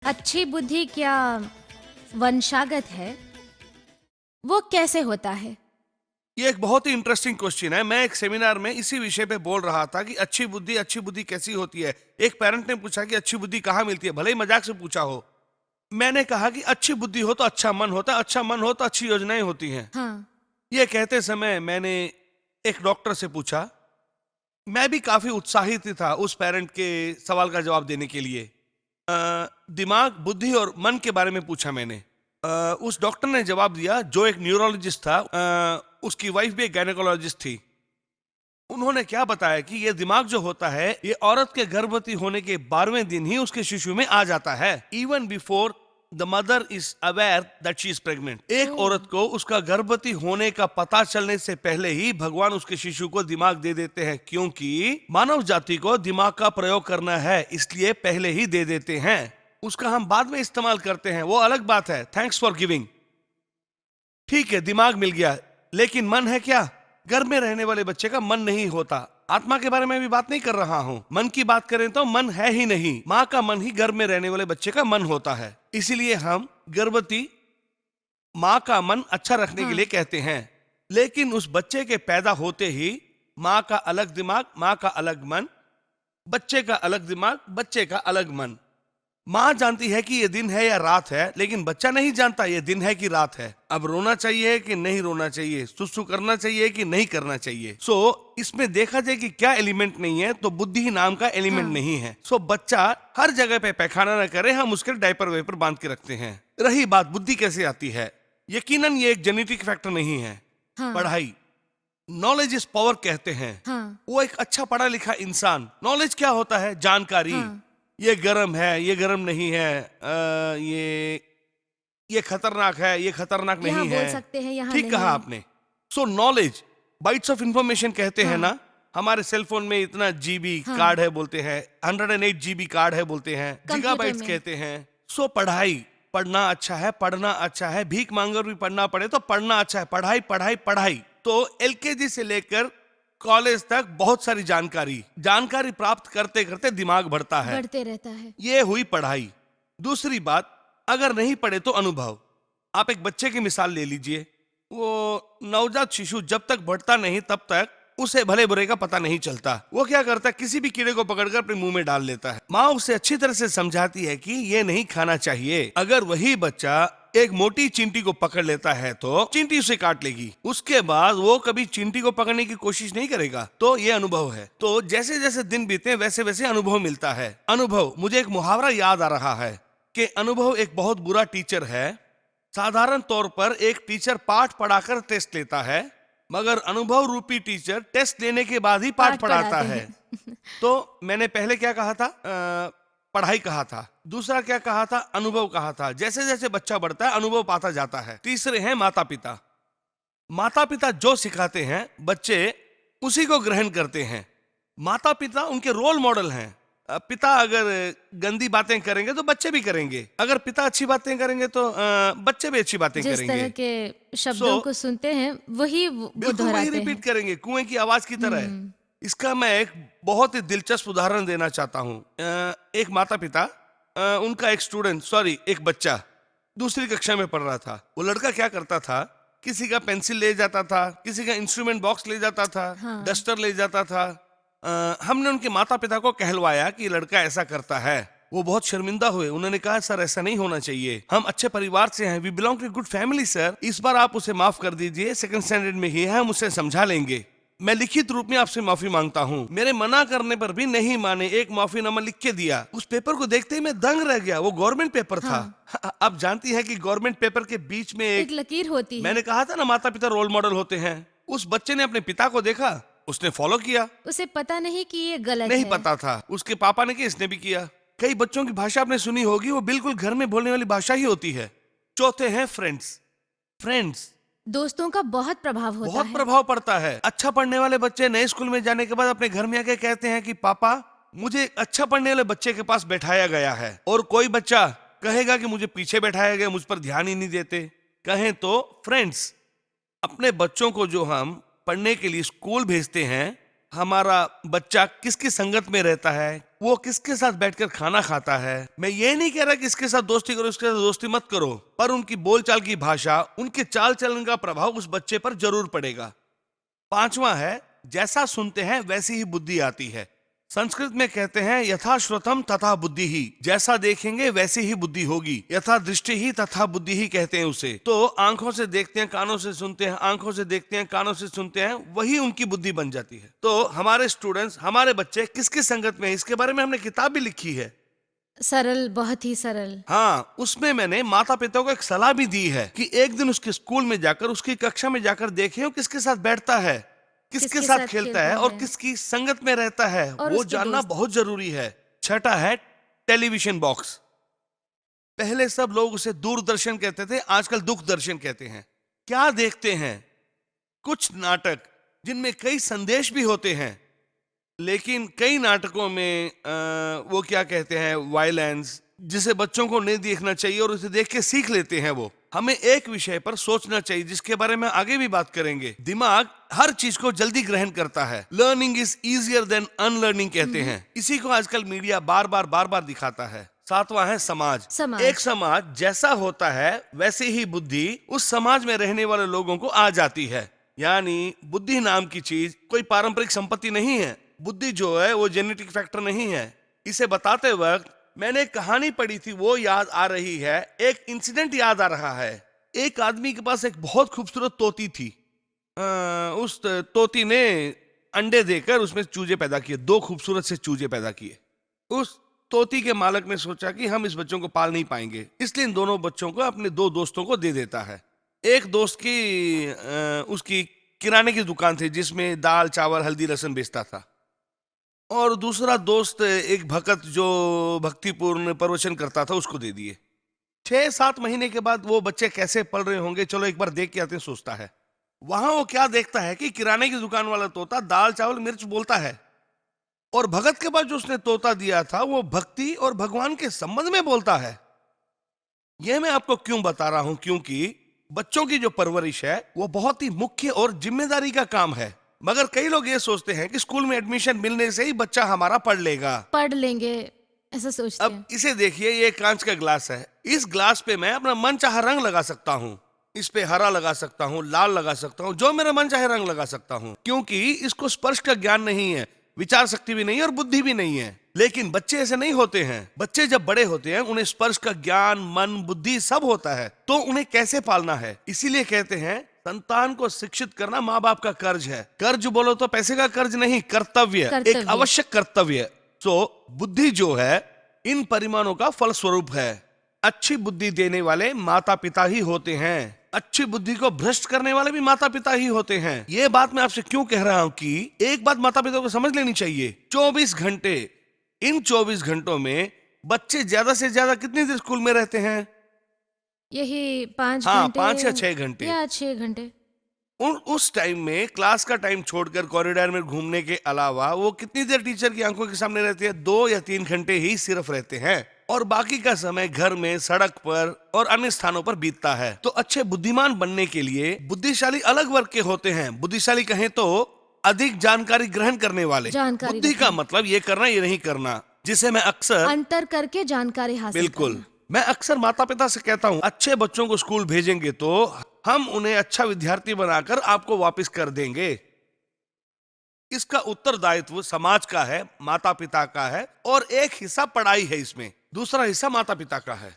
अच्छी बुद्धि क्या वंशागत है? वो कैसे होता है? ये एक बहुत ही इंटरेस्टिंग क्वेश्चन है। मैं एक सेमिनार में इसी विषय पे बोल रहा था कि अच्छी बुद्धि कैसी होती है। एक पेरेंट ने पूछा कि अच्छी बुद्धि कहाँ मिलती है, भले ही मजाक से पूछा हो। मैंने कहा कि अच्छी बुद्धि हो तो अच्छा मन होता है, अच्छा मन हो तो अच्छी योजनाएं होती हैं। हाँ। ये कहते समय मैंने एक डॉक्टर से पूछा। मैं भी काफी उत्साहित ही था उस पेरेंट के सवाल का जवाब देने के लिए। दिमाग, बुद्धि और मन के बारे में पूछा मैंने। उस डॉक्टर ने जवाब दिया, जो एक न्यूरोलॉजिस्ट था। उसकी वाइफ भी एक गायनेकोलॉजिस्ट थी। उन्होंने क्या बताया कि ये दिमाग जो होता है, ये औरत के गर्भवती होने के 12वें दिन ही उसके शिशु में आ जाता है। Even before the mother is aware that she is pregnant. एक ओह! औरत को उसका गर्भवती होने का पता चलने से पहले ही भगवान उसके शिशु को दिमाग दे देते हैं, क्योंकि मानव जाति को दिमाग का प्रयोग करना है, इसलिए पहले ही दे देते हैं। उसका हम बाद में इस्तेमाल करते हैं, वो अलग बात है। Thanks for giving. ठीक है, दिमाग मिल गया, लेकिन मन है क्या? घर में रहने वाले बच्चे का मन नहीं होता। आत्मा के बारे में भी बात नहीं कर रहा हूं। मन की बात करें तो मन है ही नहीं। माँ का मन ही गर्भ में रहने वाले बच्चे का मन होता है। इसीलिए हम गर्भवती माँ का मन अच्छा रखने के हाँ। लिए कहते हैं। लेकिन उस बच्चे के पैदा होते ही माँ का अलग दिमाग, माँ का अलग मन, बच्चे का अलग दिमाग, बच्चे का अलग मन। माँ जानती है कि ये दिन है या रात है, लेकिन बच्चा नहीं जानता ये दिन है कि रात है। अब रोना चाहिए कि नहीं रोना चाहिए, सुसु करना चाहिए कि नहीं करना चाहिए। इसमें देखा जाए कि क्या एलिमेंट नहीं है, तो बुद्धि ही नाम का एलिमेंट हाँ। नहीं है। बच्चा हर जगह पे पैखाना न करे, हम उसके डायपर वेपर बांध के रखते हैं। रही बात बुद्धि कैसे आती है, यकीनन ये एक जेनेटिक फैक्टर नहीं है। हाँ। पढ़ाई, नॉलेज इज पावर कहते हैं। हाँ। वो एक अच्छा पढ़ा लिखा इंसान, नॉलेज क्या होता है? जानकारी। हाँ। ये गर्म है, ये गर्म नहीं है, ये खतरनाक है, ये खतरनाक यहाँ नहीं है। बोल सकते हैं, यहाँ ठीक कहा नहीं। आपने। नॉलेज, बाइट्स ऑफ इंफॉर्मेशन कहते हैं हाँ। ना। हमारे सेल फोन में इतना जीबी हाँ। कार्ड है बोलते हैं, 108 जीबी कार्ड है बोलते हैं, कंप्यूटर गीगाबाइट्स में। कहते हैं। पढ़ाई, पढ़ना अच्छा है, पढ़ना अच्छा है। भीख मांगर भी पढ़ना पड़े तो पढ़ना अच्छा है। पढ़ाई पढ़ाई पढ़ाई। तो एलकेजी से लेकर कॉलेज तक बहुत सारी जानकारी जानकारी प्राप्त करते करते दिमाग बढ़ता है। बढ़ते रहता है। ये हुई पढ़ाई। दूसरी बात, अगर नहीं पढ़े तो अनुभव। आप एक बच्चे की मिसाल ले लीजिए। वो नवजात शिशु जब तक बढ़ता नहीं तब तक उसे भले बुरे का पता नहीं चलता। वो क्या करता है, किसी भी कीड़े को पकड़कर अपने मुंह में डाल लेता है। माँ उसे अच्छी तरह से समझाती है कि ये नहीं खाना चाहिए। अगर वही बच्चा एक मोटी चींटी को पकड़ लेता है तो चींटी उसे काट लेगी। उसके बाद वो कभी चींटी को पकड़ने की कोशिश नहीं करेगा। तो ये अनुभव है। तो जैसे जैसे दिन बीते वैसे वैसे अनुभव मिलता है। अनुभव, मुझे एक मुहावरा याद आ रहा है कि अनुभव एक बहुत बुरा टीचर है। साधारण तौर पर एक टीचर पाठ पढ़ाकर टेस्ट लेता है, मगर अनुभव रूपी टीचर टेस्ट लेने के बाद ही पाठ पाठ पढ़ाता पढ़ाते है। हैं। तो मैंने पहले क्या कहा था? पढ़ाई कहा था। दूसरा क्या कहा था? अनुभव कहा था। जैसे जैसे बच्चा बढ़ता है अनुभव पाता जाता है। तीसरे हैं माता पिता। माता पिता जो सिखाते हैं बच्चे उसी को ग्रहण करते हैं। माता पिता उनके रोल मॉडल हैं। पिता अगर गंदी बातें करेंगे तो बच्चे भी करेंगे, अगर पिता अच्छी बातें करेंगे तो बच्चे भी अच्छी बातें जिस तरह करेंगे। के सो शब्दों को सुनते हैं, वही वो बिल्कुल वही दोहराते रिपीट हैं। करेंगे, कुएं की आवाज की तरह है। हुँ। इसका मैं एक बहुत ही दिलचस्प उदाहरण देना चाहता हूँ। एक माता पिता, उनका एक स्टूडेंट, सॉरी एक बच्चा दूसरी कक्षा में पढ़ रहा था। वो लड़का क्या करता था, किसी का पेंसिल ले जाता था, किसी का इंस्ट्रूमेंट बॉक्स ले जाता था, हाँ। डस्टर ले जाता था। हमने उनके माता पिता को कहलवाया कि लड़का ऐसा करता है। वो बहुत शर्मिंदा हुए। उन्होंने कहा, सर ऐसा नहीं होना चाहिए, हम अच्छे परिवार से हैं, we belong to good family sir, इस बार आप उसे माफ कर दीजिए, सेकंड स्टैंडर्ड में ही है, हम उसे समझा लेंगे। मैं लिखित रूप में आपसे माफी मांगता हूँ। मेरे मना करने पर भी नहीं माने, एक माफीनामा लिख के दिया। उस पेपर को देखते ही मैं दंग रह गया। वो गवर्नमेंट पेपर था। हाँ। आप जानती है कि गवर्नमेंट पेपर के बीच में एक लकीर होती है। मैंने कहा था ना, माता पिता रोल मॉडल होते हैं। उस बच्चे ने अपने पिता को देखा, उसने फॉलो किया। उसे पता नहीं कि ये गलत नहीं है। पता था, उसके पापा ने किया, इसने भी किया। कई बच्चों की भाषा आपने सुनी होगी, वो बिल्कुल घर में बोलने वाली भाषा ही होती है। चौथे हैं फ्रेंड्स। फ्रेंड्स, दोस्तों का बहुत प्रभाव होता बहुत है। प्रभाव पड़ता है। अच्छा पढ़ने वाले बच्चे नए स्कूल में जाने के बाद अपने घर में आके कहते हैं कि पापा, मुझे एक अच्छा पढ़ने वाले बच्चे के पास बैठाया गया है। और कोई बच्चा कहेगा कि मुझे पीछे बैठाया गया, मुझ पर ध्यान ही नहीं देते। कहें तो फ्रेंड्स, अपने बच्चों को जो हम पढ़ने के लिए स्कूल भेजते हैं, हमारा बच्चा किसकी संगत में रहता है, वो किसके साथ बैठकर खाना खाता है। मैं ये नहीं कह रहा कि इसके साथ दोस्ती करो, इसके साथ दोस्ती मत करो, पर उनकी बोलचाल की भाषा, उनके चाल चलन का प्रभाव उस बच्चे पर जरूर पड़ेगा। पांचवा है, जैसा सुनते हैं वैसी ही बुद्धि आती है। संस्कृत में कहते हैं यथा श्रुतम तथा बुद्धि ही, जैसा देखेंगे वैसी ही बुद्धि होगी। यथा दृष्टि ही तथा बुद्धि ही कहते हैं उसे। तो आंखों से देखते हैं, कानों से सुनते हैं, आंखों से देखते हैं, कानों से सुनते हैं, वही उनकी बुद्धि बन जाती है। तो हमारे स्टूडेंट्स, हमारे बच्चे किसकी संगत में है, इसके बारे में हमने किताब भी लिखी है। सरल, बहुत ही सरल। हाँ, उसमें मैंने माता पिता को एक सलाह भी दी है कि एक दिन उसके स्कूल में जाकर, उसकी कक्षा में जाकर देखें वो किसके साथ बैठता है, किसके साथ खेलता है और किसकी संगत में रहता है, वो जानना बहुत जरूरी है। छठा है टेलीविजन बॉक्स। पहले सब लोग उसे दूरदर्शन कहते थे, आजकल दूरदर्शन कहते हैं। क्या देखते हैं? कुछ नाटक जिनमें कई संदेश भी होते हैं, लेकिन कई नाटकों में वो क्या कहते हैं, वायलेंस, जिसे बच्चों को नहीं देखना चाहिए और उसे देख के सीख लेते हैं। वो हमें एक विषय पर सोचना चाहिए जिसके बारे में आगे भी बात करेंगे। दिमाग हर चीज को जल्दी ग्रहण करता है। Learning is easier than unlearning कहते हैं। इसी को आजकल मीडिया बार बार दिखाता है। सातवां है समाज। एक समाज जैसा होता है वैसे ही बुद्धि उस समाज में रहने वाले लोगों को आ जाती है। यानी बुद्धि नाम की चीज कोई पारंपरिक संपत्ति नहीं है। बुद्धि जो है वो जेनेटिक फैक्टर नहीं है। इसे बताते वक्त मैंने एक कहानी पढ़ी थी, वो याद आ रही है। एक इंसिडेंट याद आ रहा है। एक आदमी के पास एक बहुत खूबसूरत तोती थी। उस तोती ने अंडे देकर उसमें चूजे पैदा किए, 2 खूबसूरत से चूजे पैदा किए। उस तोती के मालिक ने सोचा कि हम इस बच्चों को पाल नहीं पाएंगे, इसलिए इन दोनों बच्चों को अपने 2 दोस्तों को दे देता है। एक दोस्त की उसकी किराने की दुकान थी जिसमें दाल चावल हल्दी लहसुन बेचता था, और दूसरा दोस्त एक भगत जो भक्तिपूर्ण प्रवचन करता था, उसको दे दिए। 6-7 महीने के बाद वो बच्चे कैसे पल रहे होंगे, चलो एक बार देख के आते हैं, सोचता है। वहां वो क्या देखता है कि किराने की दुकान वाला तोता दाल चावल मिर्च बोलता है, और भगत के पास जो उसने तोता दिया था वो भक्ति और भगवान के संबंध में बोलता है। यह मैं आपको क्यों बता रहा हूं, क्योंकि बच्चों की जो परवरिश है वो बहुत ही मुख्य और जिम्मेदारी का काम है। मगर कई लोग ये सोचते हैं कि स्कूल में एडमिशन मिलने से ही बच्चा हमारा पढ़ लेंगे, ऐसा सोचते हैं। अब इसे देखिए, ये कांच का ग्लास है। इस ग्लास पे मैं अपना मन चाहा रंग लगा सकता हूँ। इस पे हरा लगा सकता हूँ, लाल लगा सकता हूँ, जो मेरा मन चाहे रंग लगा सकता हूँ, क्योंकि इसको स्पर्श का ज्ञान नहीं है, विचार शक्ति भी नहीं है और बुद्धि भी नहीं है। लेकिन बच्चे ऐसे नहीं होते हैं। बच्चे जब बड़े होते हैं उन्हें स्पर्श का ज्ञान, मन, बुद्धि सब होता है, तो उन्हें कैसे पालना है। इसीलिए कहते हैं संतान को शिक्षित करना माँ बाप का कर्ज है। कर्ज बोलो तो पैसे का कर्ज नहीं, कर्तव्य, एक आवश्यक कर्तव्य। तो बुद्धि जो है इन परिमाणों का फल स्वरूप है। अच्छी बुद्धि देने वाले माता पिता ही होते हैं। अच्छी बुद्धि को भ्रष्ट करने वाले भी माता पिता ही होते हैं। ये बात मैं आपसे क्यों कह रहा हूं कि एक बात माता पिता को समझ लेनी चाहिए। 24 घंटे, इन 24 घंटों में बच्चे ज्यादा से ज्यादा कितनी देर स्कूल में रहते हैं? यही 5 घंटे, 5 या 6 घंटे, या 6 घंटे। उस टाइम में क्लास का टाइम छोड़कर कॉरिडोर में घूमने के अलावा वो कितनी देर टीचर की आंखों के सामने रहते हैं? 2 या 3 घंटे ही सिर्फ रहते हैं, और बाकी का समय घर में, सड़क पर और अन्य स्थानों पर बीतता है। तो अच्छे बुद्धिमान बनने के लिए बुद्धिशाली अलग वर्ग के होते हैं। बुद्धिशाली कहें तो अधिक जानकारी ग्रहण करने वाले। बुद्धि का मतलब ये करना, ये नहीं करना, जिसे मैं अक्सर अंतर करके जानकारी हासिल बिल्कुल मैं अक्सर माता पिता से कहता हूँ, अच्छे बच्चों को स्कूल भेजेंगे तो हम उन्हें अच्छा विद्यार्थी बनाकर आपको वापस कर देंगे। इसका उत्तरदायित्व समाज का है, माता पिता का है, और एक हिस्सा पढ़ाई है इसमें, दूसरा हिस्सा माता पिता का है।